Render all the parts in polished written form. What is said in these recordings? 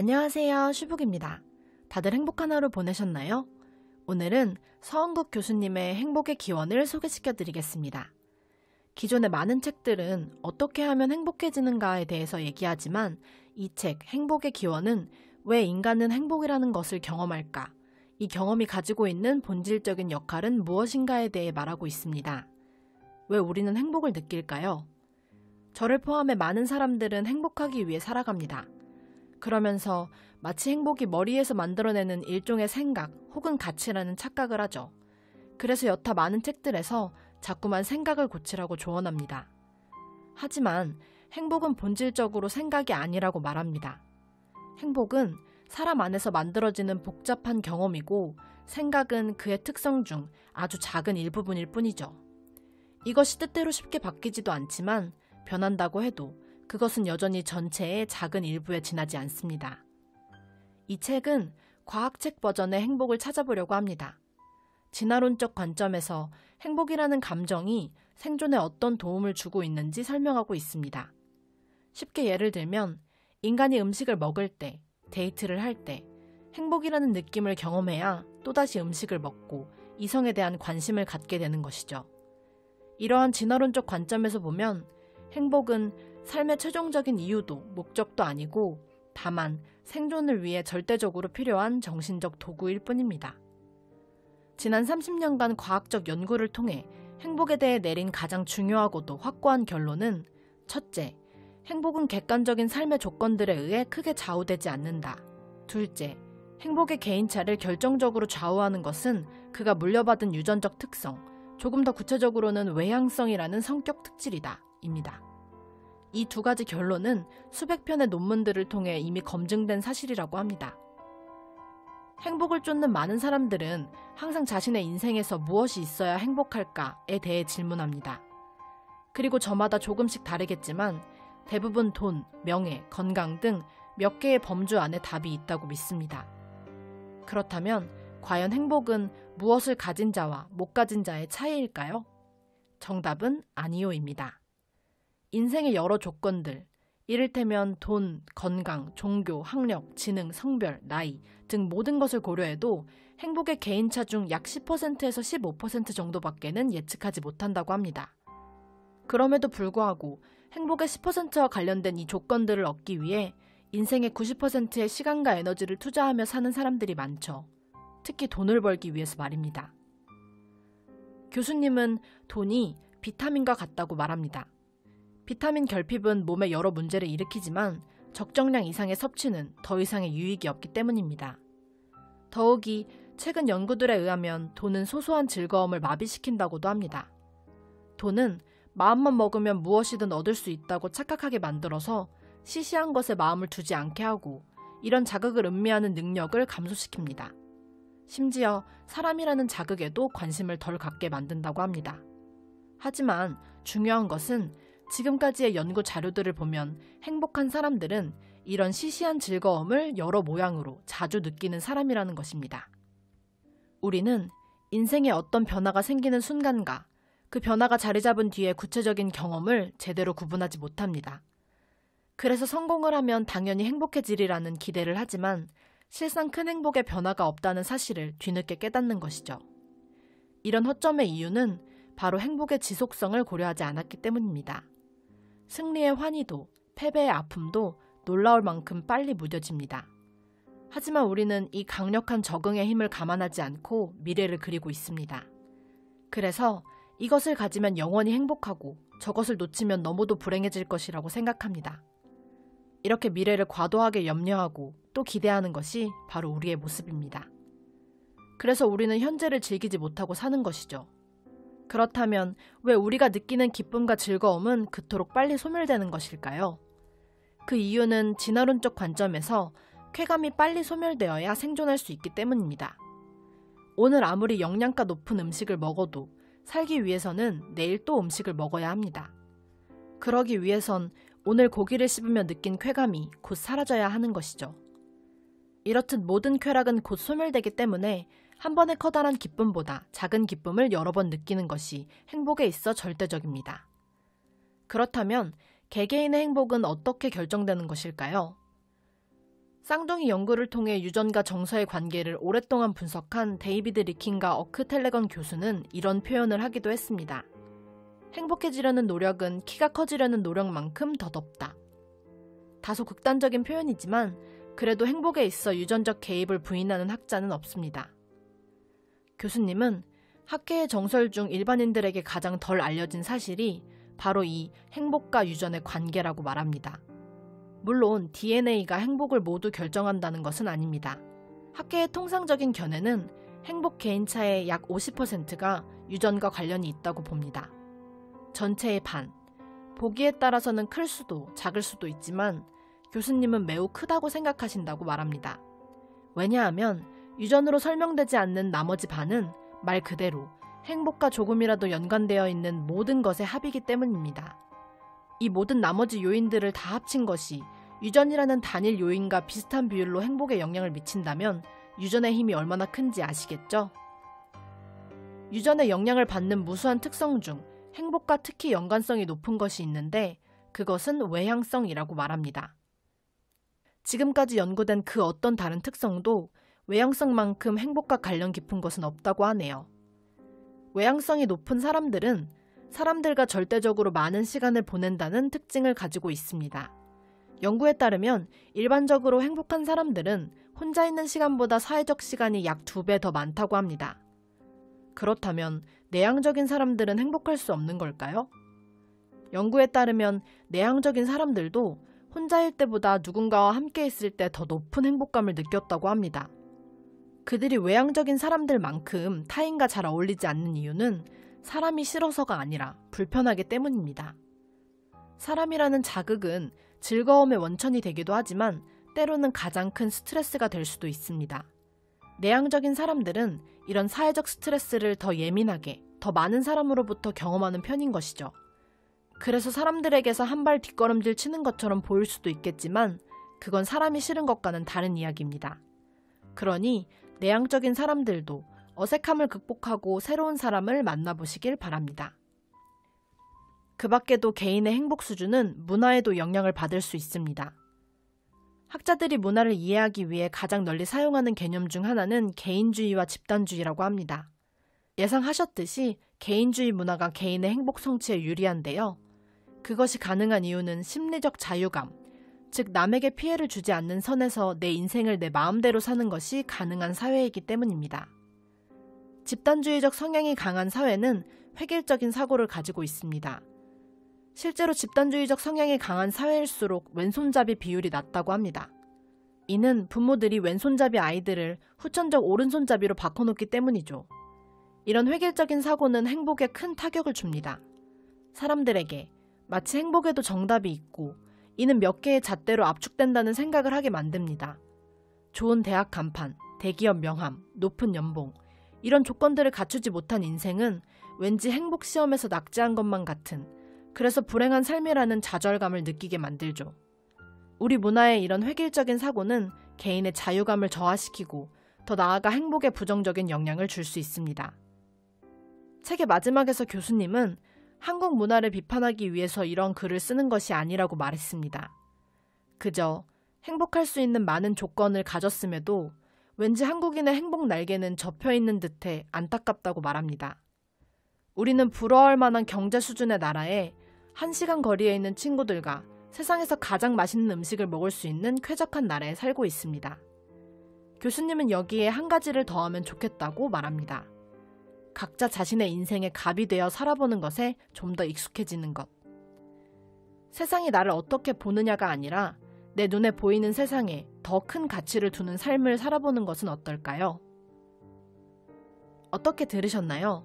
안녕하세요, 슈북입니다. 다들 행복한 하루 보내셨나요? 오늘은 서은국 교수님의 행복의 기원을 소개시켜 드리겠습니다. 기존의 많은 책들은 어떻게 하면 행복해지는가에 대해서 얘기하지만 이 책 행복의 기원은 왜 인간은 행복이라는 것을 경험할까? 이 경험이 가지고 있는 본질적인 역할은 무엇인가에 대해 말하고 있습니다. 왜 우리는 행복을 느낄까요? 저를 포함해 많은 사람들은 행복하기 위해 살아갑니다. 그러면서 마치 행복이 머리에서 만들어내는 일종의 생각 혹은 가치라는 착각을 하죠. 그래서 여타 많은 책들에서 자꾸만 생각을 고치라고 조언합니다. 하지만 행복은 본질적으로 생각이 아니라고 말합니다. 행복은 사람 안에서 만들어지는 복잡한 경험이고 생각은 그의 특성 중 아주 작은 일부분일 뿐이죠. 이것이 뜻대로 쉽게 바뀌지도 않지만 변한다고 해도 그것은 여전히 전체의 작은 일부에 지나지 않습니다. 이 책은 과학책 버전의 행복을 찾아보려고 합니다. 진화론적 관점에서 행복이라는 감정이 생존에 어떤 도움을 주고 있는지 설명하고 있습니다. 쉽게 예를 들면 인간이 음식을 먹을 때, 데이트를 할 때 행복이라는 느낌을 경험해야 또다시 음식을 먹고 이성에 대한 관심을 갖게 되는 것이죠. 이러한 진화론적 관점에서 보면 행복은 삶의 최종적인 이유도 목적도 아니고 다만 생존을 위해 절대적으로 필요한 정신적 도구일 뿐입니다. 지난 30년간 과학적 연구를 통해 행복에 대해 내린 가장 중요하고도 확고한 결론은 첫째, 행복은 객관적인 삶의 조건들에 의해 크게 좌우되지 않는다. 둘째, 행복의 개인차를 결정적으로 좌우하는 것은 그가 물려받은 유전적 특성, 조금 더 구체적으로는 외향성이라는 성격 특질이다. 입니다. 이 두 가지 결론은 수백 편의 논문들을 통해 이미 검증된 사실이라고 합니다. 행복을 쫓는 많은 사람들은 항상 자신의 인생에서 무엇이 있어야 행복할까에 대해 질문합니다. 그리고 저마다 조금씩 다르겠지만 대부분 돈, 명예, 건강 등 몇 개의 범주 안에 답이 있다고 믿습니다. 그렇다면 과연 행복은 무엇을 가진 자와 못 가진 자의 차이일까요? 정답은 아니요입니다. 인생의 여러 조건들, 이를테면 돈, 건강, 종교, 학력, 지능, 성별, 나이 등 모든 것을 고려해도 행복의 개인차 중 약 10%에서 15% 정도밖에는 예측하지 못한다고 합니다. 그럼에도 불구하고 행복의 10%와 관련된 이 조건들을 얻기 위해 인생의 90%의 시간과 에너지를 투자하며 사는 사람들이 많죠. 특히 돈을 벌기 위해서 말입니다. 교수님은 돈이 비타민과 같다고 말합니다. 비타민 결핍은 몸에 여러 문제를 일으키지만 적정량 이상의 섭취는 더 이상의 유익이 없기 때문입니다. 더욱이 최근 연구들에 의하면 돈은 소소한 즐거움을 마비시킨다고도 합니다. 돈은 마음만 먹으면 무엇이든 얻을 수 있다고 착각하게 만들어서 시시한 것에 마음을 두지 않게 하고 이런 자극을 음미하는 능력을 감소시킵니다. 심지어 사람이라는 자극에도 관심을 덜 갖게 만든다고 합니다. 하지만 중요한 것은 지금까지의 연구 자료들을 보면 행복한 사람들은 이런 시시한 즐거움을 여러 모양으로 자주 느끼는 사람이라는 것입니다. 우리는 인생에 어떤 변화가 생기는 순간과 그 변화가 자리 잡은 뒤의 구체적인 경험을 제대로 구분하지 못합니다. 그래서 성공을 하면 당연히 행복해지리라는 기대를 하지만 실상 큰 행복의 변화가 없다는 사실을 뒤늦게 깨닫는 것이죠. 이런 허점의 이유는 바로 행복의 지속성을 고려하지 않았기 때문입니다. 승리의 환희도 패배의 아픔도 놀라울 만큼 빨리 무뎌집니다. 하지만 우리는 이 강력한 적응의 힘을 감안하지 않고 미래를 그리고 있습니다. 그래서 이것을 가지면 영원히 행복하고 저것을 놓치면 너무도 불행해질 것이라고 생각합니다. 이렇게 미래를 과도하게 염려하고 또 기대하는 것이 바로 우리의 모습입니다. 그래서 우리는 현재를 즐기지 못하고 사는 것이죠. 그렇다면 왜 우리가 느끼는 기쁨과 즐거움은 그토록 빨리 소멸되는 것일까요? 그 이유는 진화론적 관점에서 쾌감이 빨리 소멸되어야 생존할 수 있기 때문입니다. 오늘 아무리 영양가 높은 음식을 먹어도 살기 위해서는 내일 또 음식을 먹어야 합니다. 그러기 위해선 오늘 고기를 씹으며 느낀 쾌감이 곧 사라져야 하는 것이죠. 이렇듯 모든 쾌락은 곧 소멸되기 때문에 한 번의 커다란 기쁨보다 작은 기쁨을 여러 번 느끼는 것이 행복에 있어 절대적입니다. 그렇다면 개개인의 행복은 어떻게 결정되는 것일까요? 쌍둥이 연구를 통해 유전과 정서의 관계를 오랫동안 분석한 데이비드 리킨과 어크 텔레건 교수는 이런 표현을 하기도 했습니다. 행복해지려는 노력은 키가 커지려는 노력만큼 더덥다. 다소 극단적인 표현이지만 그래도 행복에 있어 유전적 개입을 부인하는 학자는 없습니다. 교수님은 학계의 정설 중 일반인들에게 가장 덜 알려진 사실이 바로 이 행복과 유전의 관계라고 말합니다. 물론 DNA가 행복을 모두 결정한다는 것은 아닙니다. 학계의 통상적인 견해는 행복 개인차의 약 50%가 유전과 관련이 있다고 봅니다. 전체의 반. 보기에 따라서는 클 수도 작을 수도 있지만 교수님은 매우 크다고 생각하신다고 말합니다. 왜냐하면 유전으로 설명되지 않는 나머지 반은 말 그대로 행복과 조금이라도 연관되어 있는 모든 것의 합이기 때문입니다. 이 모든 나머지 요인들을 다 합친 것이 유전이라는 단일 요인과 비슷한 비율로 행복에 영향을 미친다면 유전의 힘이 얼마나 큰지 아시겠죠? 유전의 영향을 받는 무수한 특성 중 행복과 특히 연관성이 높은 것이 있는데 그것은 외향성이라고 말합니다. 지금까지 연구된 그 어떤 다른 특성도 외향성만큼 행복과 관련 깊은 것은 없다고 하네요. 외향성이 높은 사람들은 사람들과 절대적으로 많은 시간을 보낸다는 특징을 가지고 있습니다. 연구에 따르면 일반적으로 행복한 사람들은 혼자 있는 시간보다 사회적 시간이 약 2배 더 많다고 합니다. 그렇다면 내향적인 사람들은 행복할 수 없는 걸까요? 연구에 따르면 내향적인 사람들도 혼자일 때보다 누군가와 함께 있을 때 더 높은 행복감을 느꼈다고 합니다. 그들이 외향적인 사람들만큼 타인과 잘 어울리지 않는 이유는 사람이 싫어서가 아니라 불편하기 때문입니다. 사람이라는 자극은 즐거움의 원천이 되기도 하지만 때로는 가장 큰 스트레스가 될 수도 있습니다. 내향적인 사람들은 이런 사회적 스트레스를 더 예민하게, 더 많은 사람으로부터 경험하는 편인 것이죠. 그래서 사람들에게서 한 발 뒷걸음질 치는 것처럼 보일 수도 있겠지만 그건 사람이 싫은 것과는 다른 이야기입니다. 그러니 내향적인 사람들도 어색함을 극복하고 새로운 사람을 만나보시길 바랍니다. 그 밖에도 개인의 행복 수준은 문화에도 영향을 받을 수 있습니다. 학자들이 문화를 이해하기 위해 가장 널리 사용하는 개념 중 하나는 개인주의와 집단주의라고 합니다. 예상하셨듯이 개인주의 문화가 개인의 행복 성취에 유리한데요. 그것이 가능한 이유는 심리적 자유감, 즉 남에게 피해를 주지 않는 선에서 내 인생을 내 마음대로 사는 것이 가능한 사회이기 때문입니다. 집단주의적 성향이 강한 사회는 획일적인 사고를 가지고 있습니다. 실제로 집단주의적 성향이 강한 사회일수록 왼손잡이 비율이 낮다고 합니다. 이는 부모들이 왼손잡이 아이들을 후천적 오른손잡이로 바꿔놓기 때문이죠. 이런 획일적인 사고는 행복에 큰 타격을 줍니다. 사람들에게 마치 행복에도 정답이 있고 이는 몇 개의 잣대로 압축된다는 생각을 하게 만듭니다. 좋은 대학 간판, 대기업 명함, 높은 연봉 이런 조건들을 갖추지 못한 인생은 왠지 행복 시험에서 낙제한 것만 같은 그래서 불행한 삶이라는 좌절감을 느끼게 만들죠. 우리 문화의 이런 획일적인 사고는 개인의 자유감을 저하시키고 더 나아가 행복에 부정적인 영향을 줄 수 있습니다. 책의 마지막에서 교수님은 한국 문화를 비판하기 위해서 이런 글을 쓰는 것이 아니라고 말했습니다. 그저 행복할 수 있는 많은 조건을 가졌음에도 왠지 한국인의 행복 날개는 접혀있는 듯해 안타깝다고 말합니다. 우리는 부러워할 만한 경제 수준의 나라에 1시간 거리에 있는 친구들과 세상에서 가장 맛있는 음식을 먹을 수 있는 쾌적한 나라에 살고 있습니다. 교수님은 여기에 한 가지를 더하면 좋겠다고 말합니다. 각자 자신의 인생의 갑이 되어 살아보는 것에 좀 더 익숙해지는 것. 세상이 나를 어떻게 보느냐가 아니라 내 눈에 보이는 세상에 더 큰 가치를 두는 삶을 살아보는 것은 어떨까요? 어떻게 들으셨나요?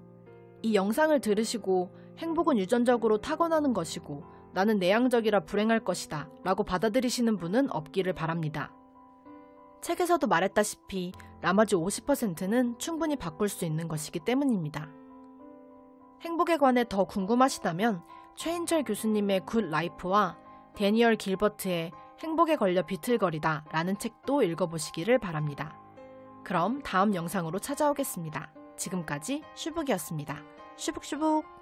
이 영상을 들으시고 행복은 유전적으로 타고나는 것이고 나는 내향적이라 불행할 것이다 라고 받아들이시는 분은 없기를 바랍니다. 책에서도 말했다시피 나머지 50%는 충분히 바꿀 수 있는 것이기 때문입니다. 행복에 관해 더 궁금하시다면 최인철 교수님의 굿 라이프와 데니얼 길버트의 행복에 걸려 비틀거리다 라는 책도 읽어보시기를 바랍니다. 그럼 다음 영상으로 찾아오겠습니다. 지금까지 슈북이었습니다. 슈북슈북.